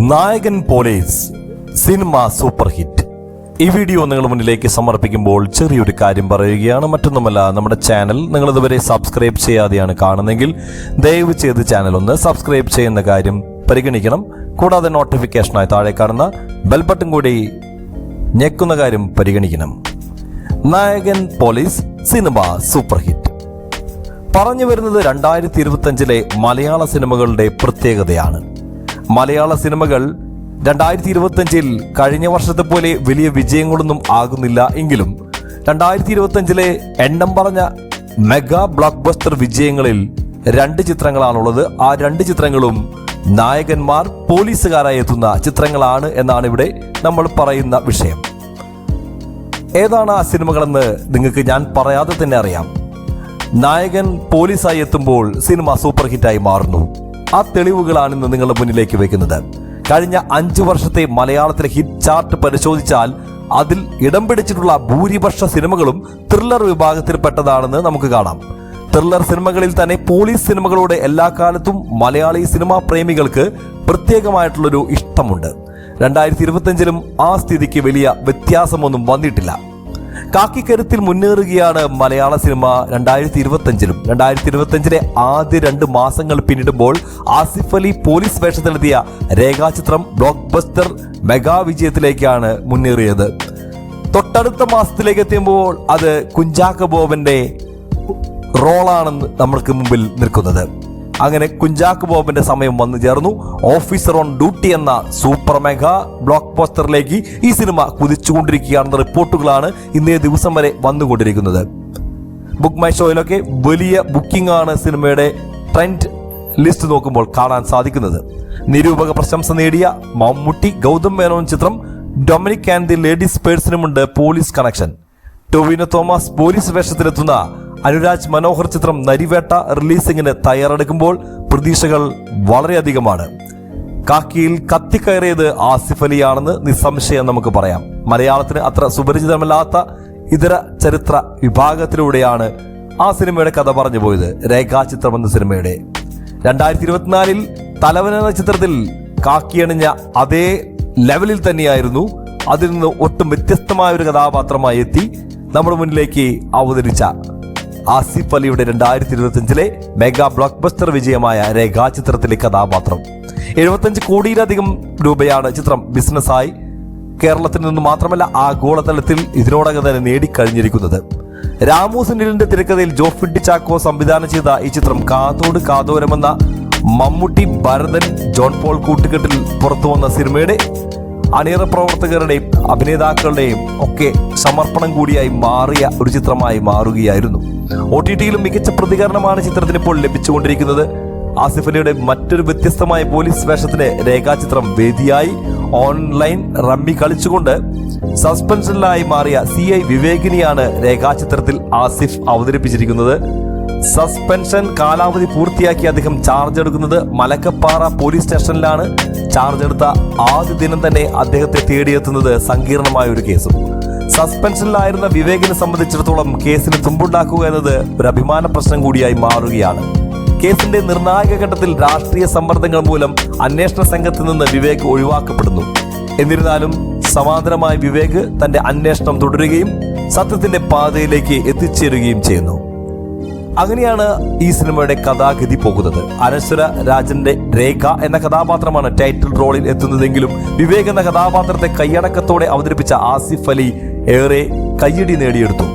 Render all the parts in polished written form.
നായകൻ police cinema super hit. ഈ video നിങ്ങളുടെ മുന്നിലേക്ക് സമർപ്പിക്കുമ്പോൾ ചെറിയൊരു കാര്യം പറയുകയാണ്. മറ്റൊന്നുമല്ല, നമ്മുടെ ചാനൽ നിങ്ങൾ ഇതുവരെ സബ്സ്ക്രൈബ് ചെയ്യാതെയാണ് കാണുന്നതെങ്കിൽ ദയവ് ചെയ്ത് ചാനൽ ഒന്ന് സബ്സ്ക്രൈബ് ചെയ്യുന്ന കാര്യം പരിഗണിക്കണം. കൂടാതെ നോട്ടിഫിക്കേഷനായി താഴെ കാണുന്ന ബെൽ ബട്ടൺ കൂടി ഞെക്കുന്ന കാര്യം പരിഗണിക്കണം. നായകൻ പോലീസ് സിനിമ സൂപ്പർ ഹിറ്റ്. പറഞ്ഞു വരുന്നത് 2025 മലയാള സിനിമകളുടെ പ്രത്യേകതയാണ്. മലയാള സിനിമകൾ 2025 കഴിഞ്ഞ വർഷത്തെ പോലെ വലിയ വിജയങ്ങളൊന്നും ആകുന്നില്ല എങ്കിലും 2025 എണ്ണം പറഞ്ഞ മെഗാ ബ്ലോക്ക് ബസ്റ്റർ വിജയങ്ങളിൽ 2 ചിത്രങ്ങളാണുള്ളത്. ആ 2 ചിത്രങ്ങളും നായകന്മാർ പോലീസുകാരായി എത്തുന്ന ചിത്രങ്ങളാണ് എന്നാണ് ഇവിടെ നമ്മൾ പറയുന്ന വിഷയം. ഏതാണ് ആ സിനിമകളെന്ന് നിങ്ങൾക്ക് ഞാൻ പറയാതെ തന്നെ അറിയാം. നായകൻ പോലീസായി എത്തുമ്പോൾ സിനിമ സൂപ്പർ ഹിറ്റായി മാറുന്നു. ആ തെളിവുകളാണ് ഇന്ന് നിങ്ങളുടെ മുന്നിലേക്ക് വെക്കുന്നത്. കഴിഞ്ഞ 5 വർഷത്തെ മലയാളത്തിലെ ഹിറ്റ് ചാർട്ട് പരിശോധിച്ചാൽ അതിൽ ഇടം പിടിച്ചിട്ടുള്ള ഭൂരിപക്ഷ സിനിമകളും ത്രില്ലർ വിഭാഗത്തിൽപ്പെട്ടതാണെന്ന് നമുക്ക് കാണാം. ത്രില്ലർ സിനിമകളിൽ തന്നെ പോലീസ് സിനിമകളോട് എല്ലാ കാലത്തും മലയാളി സിനിമാ പ്രേമികൾക്ക് പ്രത്യേകമായിട്ടുള്ളൊരു ഇഷ്ടമുണ്ട്. 2025 ആ സ്ഥിതിക്ക് വലിയ വ്യത്യാസമൊന്നും വന്നിട്ടില്ല. കാക്കിക്കരുത്തിൽ മുന്നേറുകയാണ് മലയാള സിനിമ 2025. 2025 ആദ്യ 2 മാസങ്ങൾ പിന്നിടുമ്പോൾ ആസിഫ് അലി പോലീസ് വേഷത്തിലെത്തിയ രേഖാചിത്രം ബ്ലോക്ക് ബസ്റ്റർ മെഗാ വിജയത്തിലേക്കാണ് മുന്നേറിയത്. തൊട്ടടുത്ത മാസത്തിലേക്ക് എത്തിയുമ്പോൾ അത് കുഞ്ചാക്കോ ബോബന്റെ റോളാണെന്ന് നമ്മൾക്ക് മുമ്പിൽ നിൽക്കുന്നത്. അങ്ങനെ കുഞ്ചാക്കോ ബോബന്റെ സമയം വന്നു ചേർന്നു. ഓഫീസർ ഓൺ ഡ്യൂട്ടി എന്ന സൂപ്പർ മെഗാ ബ്ലോക്ക് പോസ്റ്ററിലേക്ക് ഈ സിനിമ കുതിച്ചുകൊണ്ടിരിക്കുകയാണെന്ന റിപ്പോർട്ടുകളാണ് ഇന്നേ ദിവസം വരെ വന്നുകൊണ്ടിരിക്കുന്നത്. ബുക്ക് മൈ ഷോയിലൊക്കെ വലിയ ബുക്കിംഗ് ആണ് സിനിമയുടെ ട്രെൻഡ് ലിസ്റ്റ് നോക്കുമ്പോൾ കാണാൻ സാധിക്കുന്നത്. നിരൂപക പ്രശംസ നേടിയ മമ്മൂട്ടി ഗൗതം മേനോൻ ചിത്രം ഡൊമിനിക് ആൻഡ് ദി ലേഡീസ് പേഴ്സണുമുണ്ട് police connection. Tovino Thomas police വേഷത്തിലെത്തുന്ന അനുരാജ് മനോഹർ ചിത്രം നരിവേട്ട റിലീസിങ്ങിന് തയ്യാറെടുക്കുമ്പോൾ പ്രതീക്ഷകൾ വളരെയധികമാണ്. കാക്കിയിൽ കത്തിക്കയറിയത് ആസിഫ് അലിയാണെന്ന് നിസ്സംശയം നമുക്ക് പറയാം. മലയാളത്തിന് അത്ര സുപരിചിതമല്ലാത്ത ഇതര ചരിത്ര വിഭാഗത്തിലൂടെയാണ് ആ സിനിമയുടെ കഥ പറഞ്ഞു പോയത്. രേഖാചിത്രം എന്ന സിനിമയുടെ 2024 തലവൻ എന്ന ചിത്രത്തിൽ കാക്കിയണിഞ്ഞ അതേ ലെവലിൽ തന്നെയായിരുന്നു. അതിൽ നിന്ന് ഒട്ടും വ്യത്യസ്തമായ ഒരു കഥാപാത്രമായി എത്തി നമ്മുടെ മുന്നിലേക്ക് അവതരിച്ച ആസിഫ് അലിയുടെ 2025 മെഗാ ബ്ലോക്ക് ബസ്റ്റർ വിജയമായ രേഖാചിത്രത്തിലെ കഥാപാത്രം. 75 കോടിയിലധികം രൂപയാണ് ചിത്രം ബിസിനസ്സായി കേരളത്തിൽ നിന്ന് മാത്രമല്ല ആഗോളതലത്തിൽ ഇതിനോടകം തന്നെ നേടിക്കഴിഞ്ഞിരിക്കുന്നത്. രാമു സുനിലിന്റെ തിരക്കഥയിൽ ജോഫിഡി ചാക്കോ സംവിധാനം ചെയ്ത ഈ ചിത്രം കാതോട് കാതോരമെന്ന മമ്മൂട്ടി, ഭരതൻ, ജോൺ പോൾ കൂട്ടുകെട്ടിൽ പുറത്തു വന്ന സിനിമയുടെ അണിയറ പ്രവർത്തകരുടെയും അഭിനേതാക്കളുടെയും ഒക്കെ സമർപ്പണം കൂടിയായി മാറിയ ഒരു ചിത്രമായി മാറുകയായിരുന്നു. OTTയിലും മികച്ച പ്രതികരണമാണ് ചിത്രത്തിന് ഇപ്പോൾ ലഭിച്ചുകൊണ്ടിരിക്കുന്നത്. ആസിഫ് അലിയുടെ മറ്റൊരു വ്യത്യസ്തമായ പോലീസ് വേഷത്തിന് രേഖാചിത്രം വേദിയായി. ഓൺലൈൻ റമ്മി കളിച്ചുകൊണ്ട് സസ്പെൻഷനിലായി മാറിയ CI വിവേകിനെയാണ് രേഖാചിത്രത്തിൽ ആസിഫ് അവതരിപ്പിച്ചിരിക്കുന്നത്. സസ്പെൻഷൻ കാലാവധി പൂർത്തിയാക്കി അദ്ദേഹം ചാർജ് എടുക്കുന്നത് മലക്കപ്പാറ പോലീസ് സ്റ്റേഷനിലാണ്. ചാർജ് എടുത്ത ആദ്യ ദിനം തന്നെ അദ്ദേഹത്തെ തേടിയെത്തുന്നത് സങ്കീർണമായ ഒരു കേസും. സസ്പെൻഷനിലായിരുന്ന വിവേകിനെ സംബന്ധിച്ചിടത്തോളം കേസിന് തുമ്പുണ്ടാക്കുക എന്നത് ഒരു അഭിമാന പ്രശ്നം കൂടിയായി മാറുകയാണ്. കേസിന്റെ നിർണായക ഘട്ടത്തിൽ രാഷ്ട്രീയ സമ്മർദ്ദങ്ങൾ മൂലം അന്വേഷണ സംഘത്തിൽ നിന്ന് വിവേക് ഒഴിവാക്കപ്പെടുന്നു. എന്നിരുന്നാലും സമാന്തരമായി വിവേക് തന്റെ അന്വേഷണം തുടരുകയും സത്യത്തിന്റെ പാതയിലേക്ക് എത്തിച്ചേരുകയും ചെയ്യുന്നു. അങ്ങനെയാണ് ഈ സിനിമയുടെ കഥാഗതി പോകുന്നത്. അനശ്വര രാജന്റെ രേഖ എന്ന കഥാപാത്രമാണ് ടൈറ്റിൽ റോളിൽ എത്തുന്നതെങ്കിലും വിവേക് എന്ന കഥാപാത്രത്തെ കൈയടക്കത്തോടെ അവതരിപ്പിച്ച ആസിഫ് അലി ഏറെ കയ്യടി നേടിയെടുത്തു.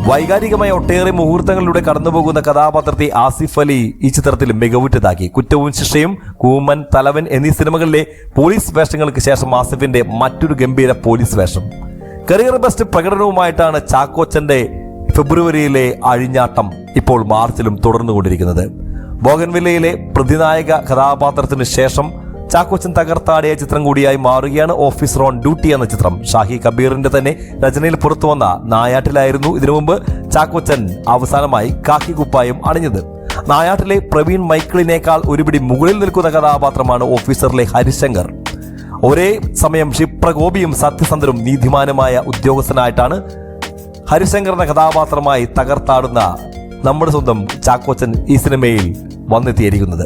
വൈകാരികമായ ഒട്ടേറെ മുഹൂർത്തങ്ങളിലൂടെ കടന്നുപോകുന്ന കഥാപാത്രത്തെ ആസിഫ് അലി ഈ ചിത്രത്തിൽ മികവുറ്റതാക്കി. കുറ്റവും ശിക്ഷയും, കൂമൻ, തലവൻ എന്നീ സിനിമകളിലെ പോലീസ് വേഷങ്ങൾക്ക് ശേഷം ആസിഫിന്റെ മറ്റൊരു ഗംഭീര പോലീസ് വേഷം. കരിയർ ബെസ്റ്റ് പ്രകടനവുമായിട്ടാണ് ചാക്കോച്ചന്റെ ഫെബ്രുവരിയിലെ അഴിഞ്ഞാട്ടം ഇപ്പോൾ മാർച്ചിലും തുടർന്നുകൊണ്ടിരിക്കുന്നത്. ബോഗൻവില്ലയിലെ പ്രതിനായക കഥാപാത്രത്തിന് ശേഷം ചാക്കോച്ചൻ തകർത്താടിയ ചിത്രം കൂടിയായി മാറുകയാണ് ഓഫീസർ ഓൺ ഡ്യൂട്ടി എന്ന ചിത്രം. ഷാഹി കബീറിന്റെ തന്നെ രചനയിൽ പുറത്തു വന്ന നായാട്ടിലായിരുന്നു ഇതിനു മുമ്പ് ചാക്കോച്ചൻ അവസാനമായി കാക്കി കുപ്പായം അണിഞ്ഞത്. നായാട്ടിലെ പ്രവീൺ മൈക്കിളിനേക്കാൾ ഒരുപിടി മുകളിൽ നിൽക്കുന്ന കഥാപാത്രമാണ് ഓഫീസറിലെ ഹരിശങ്കർ. ഒരേ സമയം ക്ഷിപ്രകോപിയും സത്യസന്ധനും നീതിമാനുമായ ഉദ്യോഗസ്ഥനായിട്ടാണ് ഹരിശങ്കർ എന്ന കഥാപാത്രമായി തകർത്താടുന്ന നമ്മുടെ സ്വന്തം ചാക്കോച്ചൻ ഈ സിനിമയിൽ വന്നെത്തിയിരിക്കുന്നത്.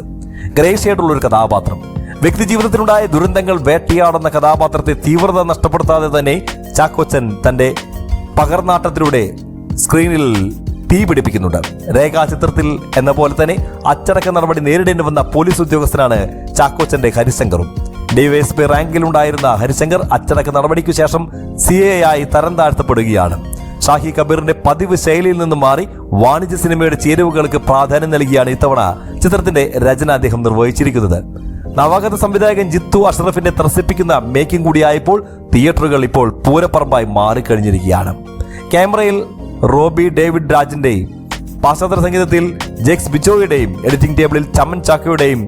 ഗ്രേസിയായിട്ടുള്ളൊരു കഥാപാത്രം. വ്യക്തിജീവിതത്തിലുണ്ടായ ദുരന്തങ്ങൾ വേട്ടയാടുന്ന കഥാപാത്രത്തെ തീവ്രത നഷ്ടപ്പെടുത്താതെ തന്നെ ചാക്കോച്ചൻ തന്റെ പകർനാട്ടത്തിലൂടെ സ്ക്രീനിൽ തീ പിടിപ്പിക്കുന്നുണ്ട്. രേഖാചിത്രത്തിൽ എന്ന പോലെ തന്നെ അച്ചടക്ക നടപടി നേരിടേണ്ടി വന്ന പോലീസ് ഉദ്യോഗസ്ഥനാണ് ചാക്കോച്ചന്റെ ഹരിശങ്കറും. ഡിവൈഎസ്പി റാങ്കിലുണ്ടായിരുന്ന ഹരിശങ്കർ അച്ചടക്ക നടപടിക്കു ശേഷം CA ആയി തരം താഴ്ത്തപ്പെടുകയാണ്. ഷാഹി കബീറിന്റെ പതിവ് ശൈലിയിൽ നിന്ന് മാറി വാണിജ്യ സിനിമയുടെ ചേരുവകൾക്ക് പ്രാധാന്യം നൽകിയാണ് ഇത്തവണ ചിത്രത്തിന്റെ രചന അദ്ദേഹം നിർവഹിച്ചിരിക്കുന്നത്. നവാഗത സംവിധായകൻ ജിത്തു അഷ്റഫിന്റെ ത്രസിപ്പിക്കുന്ന മേക്കിംഗ് കൂടിയായപ്പോൾ തിയേറ്ററുകൾ ഇപ്പോൾ പൂരപ്പറമ്പായി മാറിക്കഴിഞ്ഞിരിക്കുകയാണ്. ക്യാമറയിൽ റോബി ഡേവിഡ് രാജിന്റെയും പാശ്ചാത്യ സംഗീതത്തിൽ ജെക്സ് ബിജോയുടെയും എഡിറ്റിംഗ് ടേബിളിൽ ചമ്മൻ ചാക്കോയുടെയും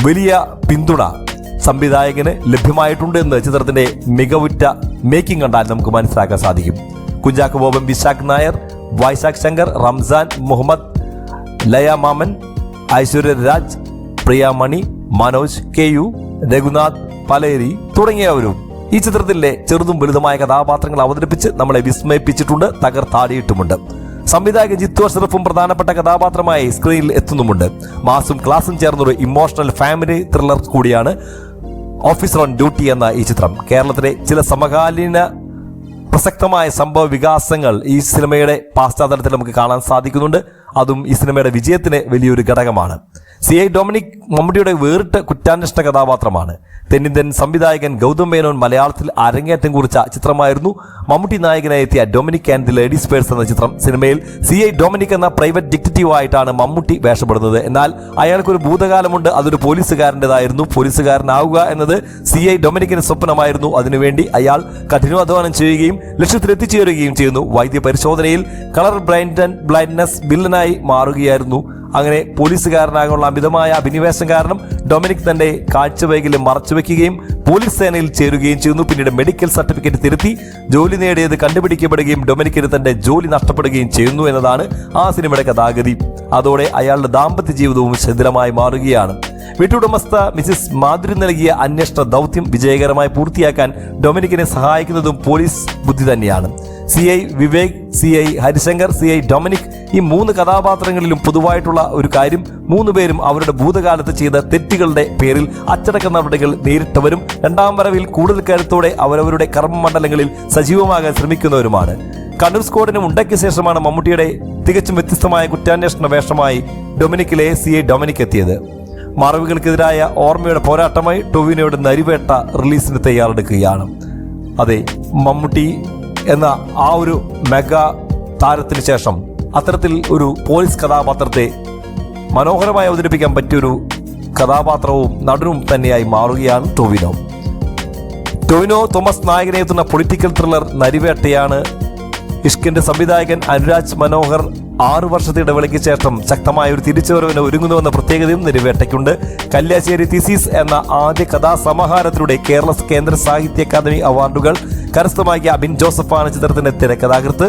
വലിയ പിന്തുണ സംവിധായകന് ലഭ്യമായിട്ടുണ്ട് എന്ന് ചിത്രത്തിന്റെ മികവുറ്റ മേക്കിംഗ് കണ്ടാൽ നമുക്ക് മനസ്സിലാക്കാൻ സാധിക്കും. കുഞ്ചാക്കോ ബോബൻ, വിശാഖ് നായർ, വൈശാഖ് ശങ്കർ, റംസാൻ മുഹമ്മദ്, ലയ മാമൻ, ഐശ്വര്യ രാജ്, പ്രിയ മണി, മനോജ് KU, രഘുനാഥ് പലേരി തുടങ്ങിയവരും ഈ ചിത്രത്തിലെ ചെറുതും വലുതുമായ കഥാപാത്രങ്ങൾ അവതരിപ്പിച്ച് നമ്മളെ വിസ്മയിപ്പിച്ചിട്ടുണ്ട്, തകർത്താടിയിട്ടുമുണ്ട്. സംവിധായകൻ ജിത്തു അഷ്റഫും പ്രധാനപ്പെട്ട കഥാപാത്രമായി സ്ക്രീനിൽ എത്തുന്നുമുണ്ട്. മാസും ക്ലാസും ചേർന്നൊരു ഇമോഷണൽ ഫാമിലി ത്രില്ലർ കൂടിയാണ് ഓഫീസർ ഓൺ ഡ്യൂട്ടി എന്ന ഈ ചിത്രം. കേരളത്തിലെ ചില സമകാലീന പ്രസക്തമായ സംഭവ വികാസങ്ങൾ ഈ സിനിമയുടെ പശ്ചാത്തലത്തിൽ നമുക്ക് കാണാൻ സാധിക്കുന്നുണ്ട്. അതും ഈ സിനിമയുടെ വിജയത്തിന് വലിയൊരു ഘടകമാണ്. CI ഡൊമിനിക് മമ്മൂട്ടിയുടെ വേറിട്ട കുറ്റാന്വേഷണ കഥാപാത്രമാണ്. തെന്നിന്ത്യൻ സംവിധായകൻ ഗൗതം മേനോൻ മലയാളത്തിൽ അരങ്ങേറ്റം കുറിച്ച ചിത്രമായിരുന്നു മമ്മൂട്ടി നായകനായി എത്തിയ Dominic and the ladies purse എന്ന ചിത്രം. സിനിമയിൽ CI ഡൊമിനിക് എന്ന പ്രൈവറ്റ് ഡിറ്റക്റ്റീവ് ആയിട്ടാണ് മമ്മൂട്ടി വേഷപ്പെടുന്നത്. എന്നാൽ അയാൾക്കൊരു ഭൂതകാലമുണ്ട്, അതൊരു പോലീസുകാരൻ്റെതായിരുന്നു. പോലീസുകാരനാവുക എന്നത് CI ഡൊമിനിക്കിന് സ്വപ്നമായിരുന്നു. അതിനുവേണ്ടി അയാൾ കഠിനാധ്വാനം ചെയ്യുകയും ലക്ഷ്യത്തിലെത്തിച്ചേരുകയും ചെയ്യുന്നു. വൈദ്യ പരിശോധനയിൽ കളർ ബ്ലൈൻഡ്നെസ് വില്ലനായി മാറുകയായിരുന്നു. അങ്ങനെ പോലീസുകാരനാകാനുള്ള അമിതമായ അഭിനിവേശം കാരണം ഡൊമിനിക് തന്റെ കാഴ്ചവൈകല്യം മറച്ചുവെക്കുകയും പോലീസ് സേനയിൽ ചേരുകയും ചെയ്യുന്നു. പിന്നീട് മെഡിക്കൽ സർട്ടിഫിക്കറ്റ് തിരുത്തി ജോലി നേടിയത് കണ്ടുപിടിക്കപ്പെടുകയും ഡൊമിനിക്കിന് തന്റെ ജോലി നഷ്ടപ്പെടുകയും ചെയ്യുന്നു എന്നതാണ് ആ സിനിമയുടെ കഥാഗതി. അതോടെ അയാളുടെ ദാമ്പത്യ ജീവിതവും ശിഥിലമായി മാറുകയാണ്. വീട്ടുടമസ്ഥ മിസിസ് മാധുരി നൽകിയ അന്വേഷണ ദൗത്യം വിജയകരമായി പൂർത്തിയാക്കാൻ ഡൊമിനിക്കിനെ സഹായിക്കുന്നതും പോലീസ് ബുദ്ധി തന്നെയാണ്. CI Vivek, CI Harishankar, CI Dominic ഈ 3 കഥാപാത്രങ്ങളിലും പൊതുവായിട്ടുള്ള ഒരു കാര്യം, 3 പേരും അവരുടെ ഭൂതകാലത്ത് ചെയ്ത തെറ്റുകളുടെ പേരിൽ അച്ചടക്ക നടപടികൾ നേരിട്ടവരും രണ്ടാം വരവിൽ കൂടുതൽ കരുത്തോടെ അവരവരുടെ കർമ്മമണ്ഡലങ്ങളിൽ സജീവമാകാൻ ശ്രമിക്കുന്നവരുമാണ്. കണ്ണൂർ സ്ക്വാഡിന് ഉണ്ടാക്കിയ ശേഷമാണ് മമ്മൂട്ടിയുടെ തികച്ചും വ്യത്യസ്തമായ കുറ്റാന്വേഷണ വേഷമായി ഡൊമിനിക്കിലെ CI ഡൊമിനിക് എത്തിയത്. മറവികൾക്കെതിരായ ഓർമ്മയുടെ പോരാട്ടമായി ടൊവിനോയുടെ നരിവേട്ട റിലീസിന് തയ്യാറെടുക്കുകയാണ്. അതെ, മമ്മൂട്ടി എന്ന ആ ഒരു മെഗാ താരത്തിന് ശേഷം അത്തരത്തിൽ ഒരു പോലീസ് കഥാപാത്രത്തെ മനോഹരമായി അവതരിപ്പിക്കാൻ പറ്റിയൊരു കഥാപാത്രവും നടനും തന്നെയായി മാറുകയാണ് ടൊവിനോ തോമസ് നായകനെ എത്തുന്ന പൊളിറ്റിക്കൽ ത്രില്ലർ നരിവേട്ടയാണ്. ഇഷ്കിന്റെ സംവിധായകൻ അനുരാജ് മനോഹർ 6 വർഷത്തെ ഇടവേളയ്ക്ക് ശേഷം ശക്തമായ ഒരു തിരിച്ചുവരവിന് ഒരുങ്ങുന്നുവെന്ന പ്രത്യേകതയും നരിവേട്ടയ്ക്കുണ്ട്. കല്യാശ്ശേരി തിസീസ് എന്ന ആദ്യ കഥാസമാഹാരത്തിലൂടെ കേരള കേന്ദ്ര സാഹിത്യ അക്കാദമി അവാർഡുകൾ കരസ്ഥമാക്കിയ അബിൻ ജോസഫാണ് ചിത്രത്തിന്റെ തിരക്കഥാകൃത്ത്.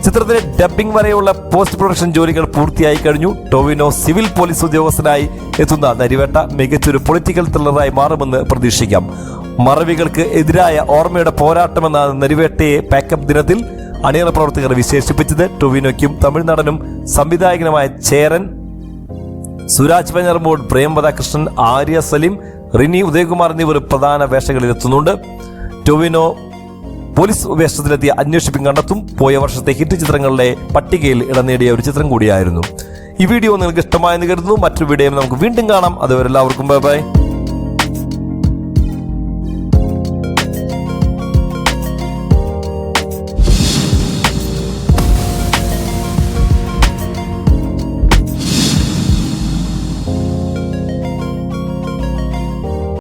ചിത്രത്തിന്റെ ഡബ്ബിംഗ് വരെയുള്ള പോസ്റ്റ് പ്രൊഡക്ഷൻ ജോലികൾ പൂർത്തിയായി കഴിഞ്ഞു. ടൊവിനോ സിവിൽ പോലീസ് ഉദ്യോഗസ്ഥനായി എത്തുന്ന നരിവേട്ട മികച്ചൊരു പൊളിറ്റിക്കൽ ത്രില്ലറായി മാറുമെന്ന് പ്രതീക്ഷിക്കാം. മറവികൾക്ക് എതിരായ ഓർമ്മയുടെ പോരാട്ടമെന്ന നരിവേട്ടയെ പാക്കപ്പ് ദിനത്തിൽ അണിയറ പ്രവർത്തകർ വിശേഷിപ്പിച്ചത്. ടൊവിനോയ്ക്കും തമിഴ് നടനും സംവിധായകനുമായ ചേരൻ, സുരാജ് വെഞ്ഞർമൂട്, പ്രേംവദ കൃഷ്ണൻ, ആര്യ സലീം, റിനി ഉദയകുമാർ എന്നിവർ പ്രധാന വേഷങ്ങളിൽ എത്തുന്നുണ്ട്. ടൊവിനോ പോലീസ് വേഷത്തിലെത്തിയ അന്വേഷിപ്പിക്കും കണ്ടെത്തും പോയ വർഷത്തെ ഹിറ്റ് ചിത്രങ്ങളുടെ പട്ടികയിൽ ഇടം നേടിയ ഒരു ചിത്രം കൂടിയായിരുന്നു. ഈ വീഡിയോ നിങ്ങൾക്ക് ഇഷ്ടമായെന്ന് കരുതുന്നു. മറ്റൊരു വീഡിയോയിൽ നമുക്ക് വീണ്ടും കാണാം. അതുവരെ എല്ലാവർക്കും ബൈ ബൈ.